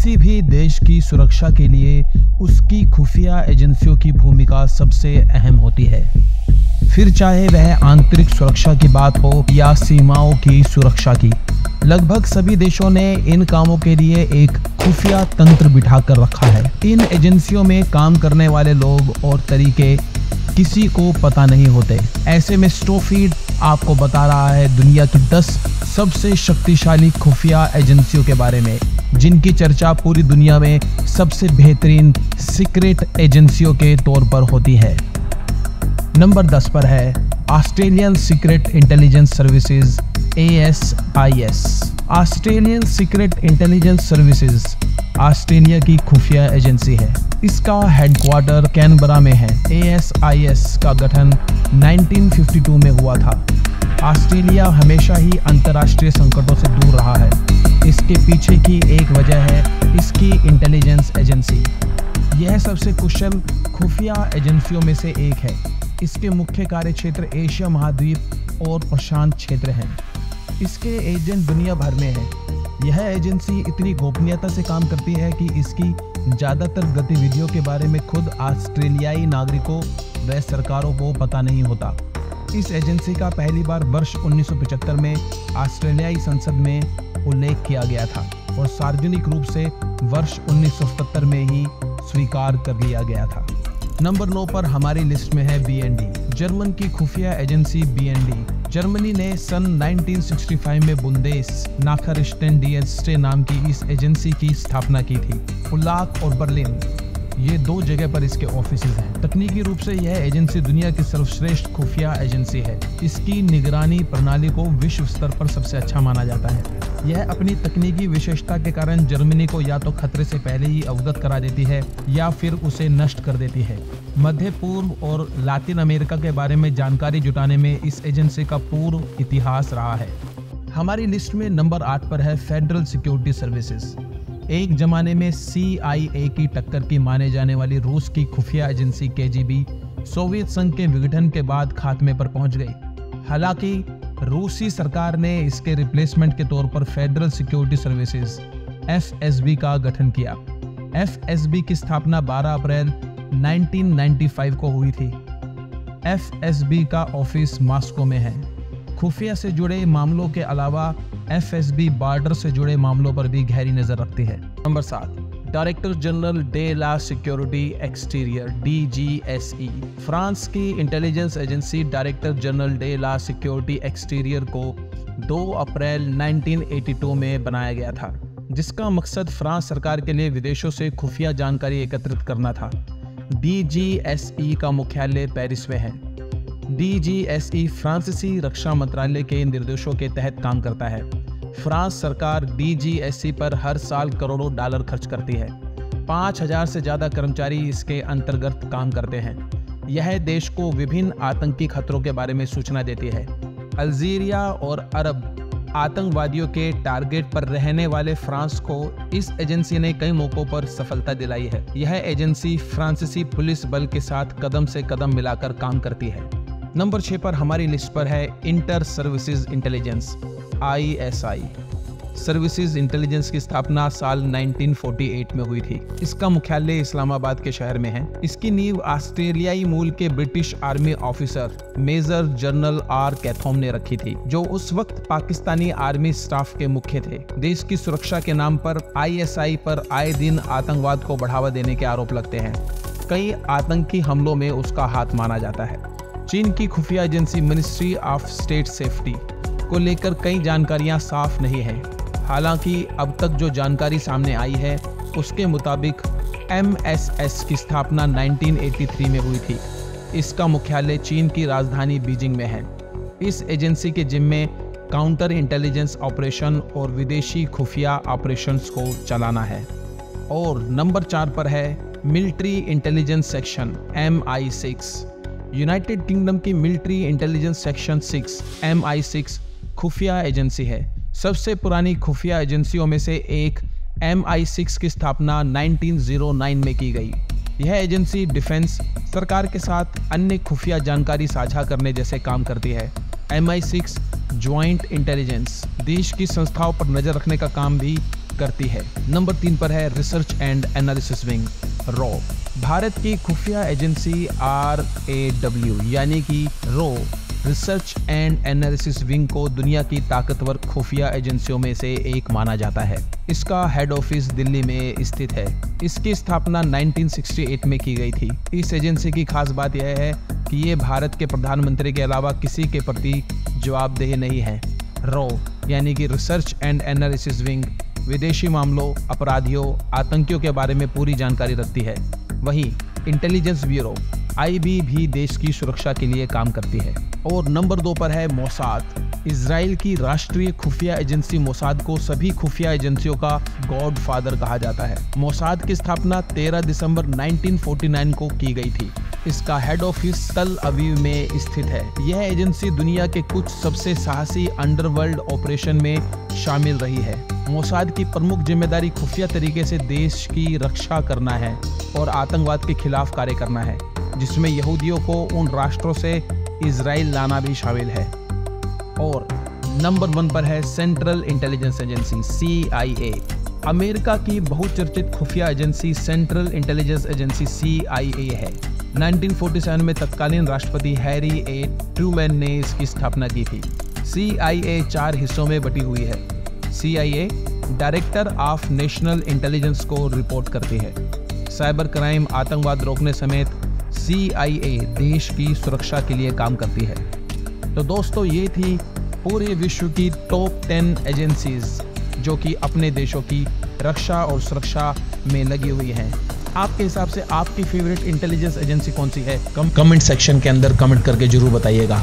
किसी भी देश की सुरक्षा के लिए उसकी खुफिया एजेंसियों की भूमिका सबसे अहम होती है, फिर चाहे वह आंतरिक सुरक्षा की बात हो या सीमाओं की सुरक्षा की। लगभग सभी देशों ने इन कामों के लिए एक खुफिया तंत्र बिठा कर रखा है। इन एजेंसियों में काम करने वाले लोग और तरीके किसी को पता नहीं होते। ऐसे में स्टोफीड आपको बता रहा है दुनिया की 10 सबसे शक्तिशाली खुफिया एजेंसियों के बारे में, जिनकी चर्चा पूरी दुनिया में सबसे बेहतरीन सीक्रेट एजेंसियों के तौर पर होती है। नंबर 10 पर है Australian secret intelligence services ASIS। Australian secret intelligence services Australia की खुफिया एजेंसी है। इसका हेडक्वार्टर कैनबरा में है। ASIS का गठन 1952 में हुआ था। ऑस्ट्रेलिया हमेशा ही अंतर्राष्ट्रीय संकटों से दूर रहा है। इसके पीछे की एक वजह है इसकी इंटेलिजेंस एजेंसी। यह सबसे कुशल खुफिया एजेंसियों में से एक है। इसके मुख्य कार्य क्षेत्र एशिया महाद्वीप और प्रशांत क्षेत्र हैं। इसके एजेंट दुनिया भर में हैं। यह एजेंसी इतनी गोपनीयता से काम करती है कि इसकी ज़्यादातर गतिविधियों के बारे में खुद ऑस्ट्रेलियाई नागरिकों व सरकारों को पता नहीं होता। इस एजेंसी का पहली बार वर्ष 1975 में ऑस्ट्रेलियाई संसद में उल्लेख किया गया था और सार्वजनिक रूप से वर्ष 1977 में ही स्वीकार कर लिया गया था। नंबर 9 पर हमारी लिस्ट में है BND, जर्मन की खुफिया एजेंसी BND। जर्मनी ने सन 1965 में बुंदेस नाखरिश्तेनडिenste नाम की इस एजेंसी की स्थापना की थी। पुलाक और बर्लिन, ये 2 जगह पर इसके ऑफिसेज हैं। तकनीकी रूप से यह एजेंसी दुनिया की सर्वश्रेष्ठ खुफिया एजेंसी है। इसकी निगरानी प्रणाली को विश्व स्तर पर सबसे अच्छा माना जाता है। यह अपनी तकनीकी विशेषता के कारण जर्मनी को या तो खतरे से पहले ही अवगत करा देती है या फिर उसे नष्ट कर देती है। मध्य पूर्व और लातिन अमेरिका के बारे में जानकारी जुटाने में इस एजेंसी का पूर्व इतिहास रहा है। हमारी लिस्ट में नंबर 8 पर है फेडरल सिक्योरिटी सर्विसेज। एक जमाने में CIA की टक्कर की माने जाने वाली रूस की खुफिया एजेंसी KGB सोवियत संघ के विघटन के बाद खात्मे पर पहुंच गई। हालांकि रूसी सरकार ने इसके रिप्लेसमेंट के तौर पर फेडरल सिक्योरिटी सर्विसेज FSB का गठन किया। FSB की स्थापना 12 अप्रैल 1995 को हुई थी। FSB का ऑफिस मॉस्को में है। खुफिया से जुड़े मामलों के अलावा FSB बॉर्डर से जुड़े मामलों पर भी गहरी नजर रखती है। Number 7, director general de la security exterior DGSE। France की intelligence agency director general de la security exterior को 2 अप्रैल 1982 में बनाया गया था, जिसका मकसद फ्रांस सरकार के लिए विदेशों से खुफिया जानकारी एकत्रित करना था। DGSE का मुख्यालय पेरिस में है। DGSE फ्रांसीसी रक्षा मंत्रालय के निर्देशों के तहत काम करता है। फ्रांस सरकार DGSE पर हर साल करोड़ों डॉलर खर्च करती है। 5000 से ज़्यादा कर्मचारी इसके अंतर्गत काम करते हैं। यह देश को विभिन्न आतंकी खतरों के बारे में सूचना देती है। अल्जीरिया और अरब आतंकवादियों के टारगेट पर रहने वाले फ्रांस को इस एजेंसी ने कई मौकों पर सफलता दिलाई है। यह एजेंसी फ्रांसीसी पुलिस बल के साथ कदम से कदम मिलाकर काम करती है। नंबर 6 पर हमारी लिस्ट पर है inter services intelligence ISI। Services intelligence की स्थापना साल 1948 में हुई थी। इसका मुख्यालय इस्लामाबाद के शहर में है। इसकी नींव ऑस्ट्रेलियाई मूल के British army officer major general R कैथोम ने रखी थी, जो उस वक्त पाकिस्तानी आर्मी स्टाफ के मुख्य थे। देश की सुरक्षा के नाम पर ISI पर आए दिन आतंकवाद को बढ़ावा देने के आरोप लगते हैं। कई आतंकी हमलों में उसका हाथ माना जाता है। चीन की खुफिया agency ministry of state safety को लेकर कई जानकारियां साफ नहीं है। हालांकि अब तक जो जानकारी सामने आई है उसके मुताबिक MSS की स्थापना 1983 में हुई थी। इसका मुख्यालय चीन की राजधानी बीजिंग में है। इस एजेंसी के जिम्मे काउंटर इंटेलिजेंस ऑपरेशन और विदेशी खुफिया ऑपरेशंस को चलाना है। और नंबर 4 पर है military intelligence section MI6। United kingdom की मिलिट्री इंटेलिजेंस सेक्शन 6 MI6 खुफिया एजेंसी है। सबसे पुरानी खुफिया एजेंसियों में से एक MI6 की स्थापना 1909 में की गई। यह एजेंसी डिफेंस, सरकार के साथ अन्य खुफिया जानकारी साझा करने जैसे काम करती है। MI6 ज्वाइंट इंटेलिजेंस, देश की संस्थाओं पर नजर रखने का काम भी करती है। नंबर 3 पर है research and analysis wing raw. Bharat की खुफिया एजेंसी RAW यानी कि raw research and analysis wing को दुनिया की ताकतवर खुफिया एजेंसियों में से एक माना जाता है। इसका हेड ऑफिस दिल्ली में स्थित है। इसकी स्थापना 1968 में की गई थी। इस एजेंसी की खास बात यह है कि ये भारत के प्रधानमंत्री के अलावा किसी के प्रति जवाबदेह नहीं है। रॉ यानी कि रिसर्च एंड एनालिसिस विंग विदेशी मामलों, अपराधियों, आतंकियों के बारे में पूरी जानकारी रखती है। वहीं इंटेलिजेंस ब्यूरो IB भी देश की सुरक्षा के लिए काम करती है। और नंबर 2 पर है मोसाद। इजराइल की राष्ट्रीय खुफिया एजेंसी मोसाद को सभी खुफिया एजेंसियों का गॉडफादर कहा जाता है। मोसाद की स्थापना 13 दिसंबर 1949 को की गई थी। इसका हेड ऑफिस तल अवीव में स्थित है। यह एजेंसी दुनिया के कुछ सबसे साहसी अंडरवर्ल्ड ऑपरेशन में शामिल रही है। मोसाद की प्रमुख जिम्मेदारी खुफिया तरीके से देश की रक्षा करना है और आतंकवाद के खिलाफ कार्य करना है, जिसमें यहूदियों को उन राष्ट्रों से इजराइल लाना भी शामिल है। और नंबर 1 पर है central intelligence agency CIA। America की बहुचर्चित खुफिया agency central intelligence agency CIA है। 1947 में तत्कालीन राष्ट्रपति हैरी ए ट्रूमैन ने इसकी स्थापना की थी। CIA 4 हिस्सों में बटी हुई है। CIA director of national intelligence को रिपोर्ट करती है। साइबर क्राइम, आतंकवाद रोकने समेत CIA देश की सुरक्षा के लिए काम करती है। तो दोस्तों, ये थी पूरे विश्व की टॉप 10 एजेंसीज जो कि अपने देशों की रक्षा और सुरक्षा में लगी हुई हैं। आपके हिसाब से आपकी फेवरेट इंटेलिजेंस एजेंसी कौन सी है? कमेंट सेक्शन के अंदर कमेंट करके जरूर बताइएगा।